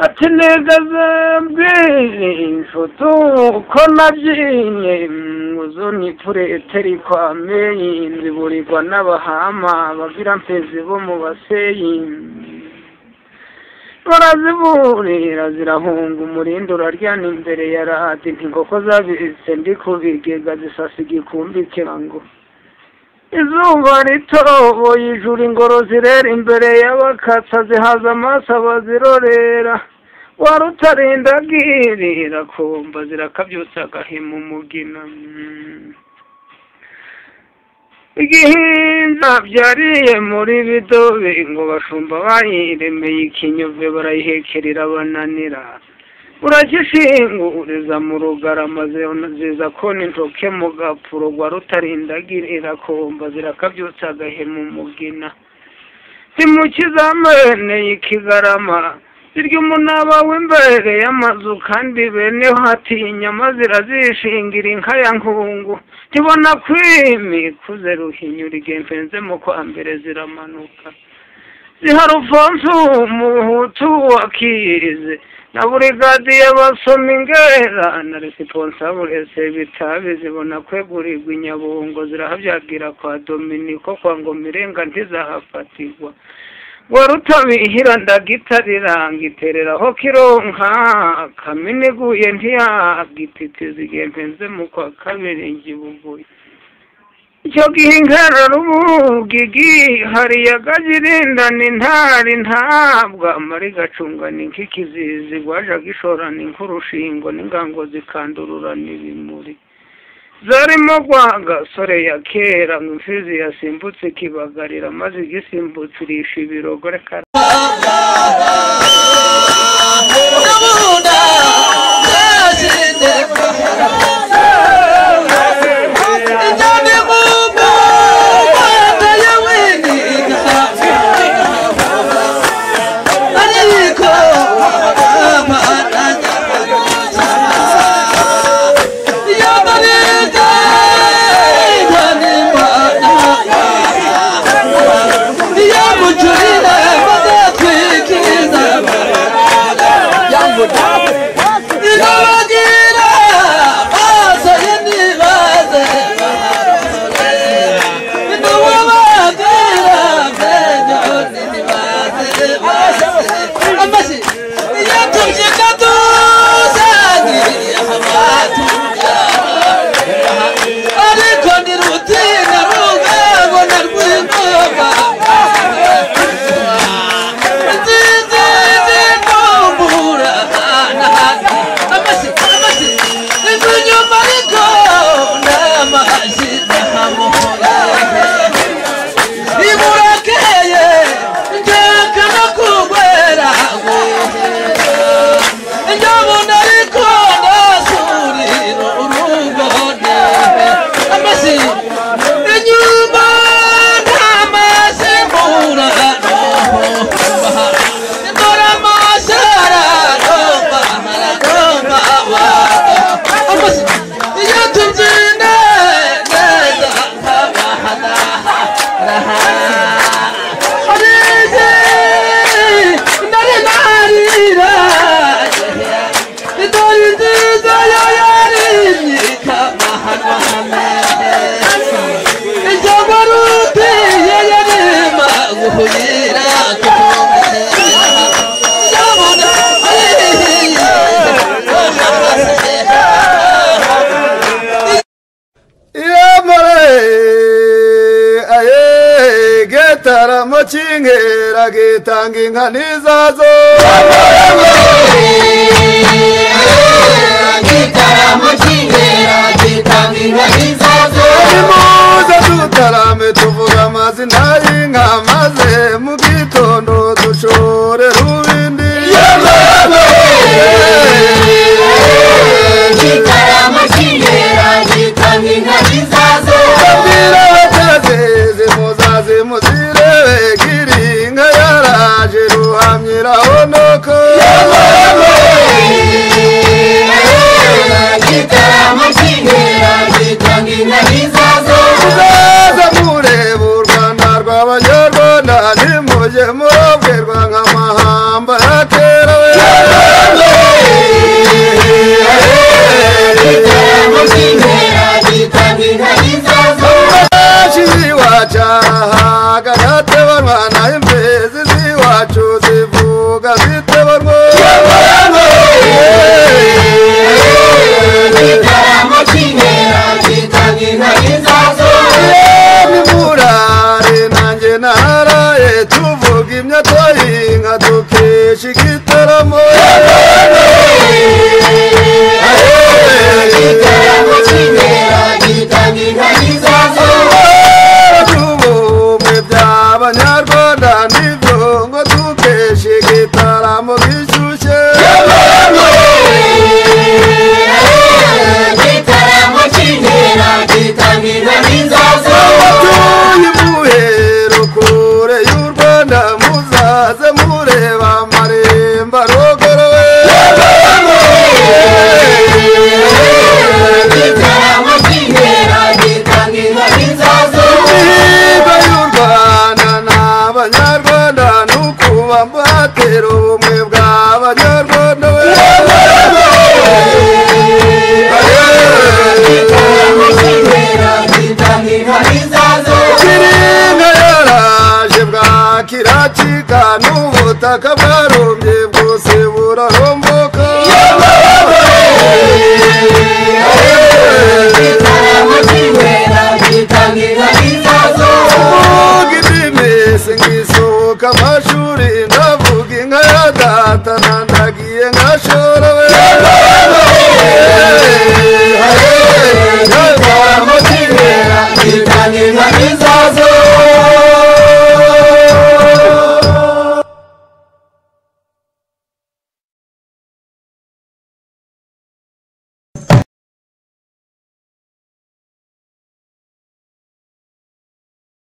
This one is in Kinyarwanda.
ati negazambwe inshuti uko nabyinye muzuni pureteri kwa meyi nziburirwa n'abahama bagira mpezi bo mu baseyi baraziburira zirahunga umurindi uraryana imbere ya radi inkoko zabitse ndi kubigega zisasa igikumbi kirango izuba ritoboye ijuru ingoro zirera imbere y'abakatsa zihaza amaso abazirorera wari utarindagirira kumva zirakabyutsa agahima umugina igihinza byariye muri bidobe ngo bashumba bayiremeye ikinyove barayihekerera bananira urakishinguriza mu rugarama ziza kona intoke mu gapfuro rwa rutarindagirira kumva zirakabyutsa agahema umugina zimukiza amene y'ikigarama zirya umunaba w'imbere y'amazu kandi beneho hatinya maze zirazishingira inka ya nkungu tibona kwimikuze ruhinyura igempenze mu kwa mbere ziramanuka ziharufonso umuhutu wakize na burigadi y'abasoma ingera na responsable bitabi zibona kwegurirwa inyabungo zirahabyagira kwa Dominiko kwa Ngomirenga ntizahafatirwa warutabihira ndagitarira ngitereraho kironka kaminiguye ntiyagititiza igempenze mu kwa kabiri ngibuguye icyo gihinkera rubugigi hari yagajirindana intari ntabwa amari gacungana inkikizizi gwaje gishorana inkurushingo n'ingango zikandururana ibimuri zarimo gasore ya kera imfizi yasimbutse kibagarira maze igisimbutsirisha ibirogore Chingera gitanga inka nizazo gitaramo chingera gitanga inka nizazo nimuze dutarame tuvuga amazina y'inka maze mu gitondo dushore rubindi gitaramo chingera gitanga inka nizazo abwira batazeze muzaze muzire giringa yaraje ruhamyira honoko gitaramo chingera gitanga inka nizazo muzaza mureba u Rwanda rw'abanyarwanda nimujye murobwerwa nk'amahamba ya kera zivuga zitebarwa igitaramo cy'inkera gitanga inka n'izazo nimurare nanjye naraye tuvuga imyato y'inka dukesha igitaramo igitaramo cy'inkera gitanga inka n'izazo ubumwe by'abanyarwanda nibyo ngo dukesha igitaramo gishyushye igitaramo cy'inkera gitanga inka n'izazo abatuye imuhero kure y'u Rwanda muzaze mureba amarembo arogorowe igitaramo cy'inkera gitanga inka n'izazo imihigo y'u Rwanda n'abanyarwanda n'ukuba mbatera ubumwe bw'abanyarwanda igitaramo cy'inkera gitanga inka n'izazo kiringa yaraje bwa kiracika n'ubutaka bwarumbye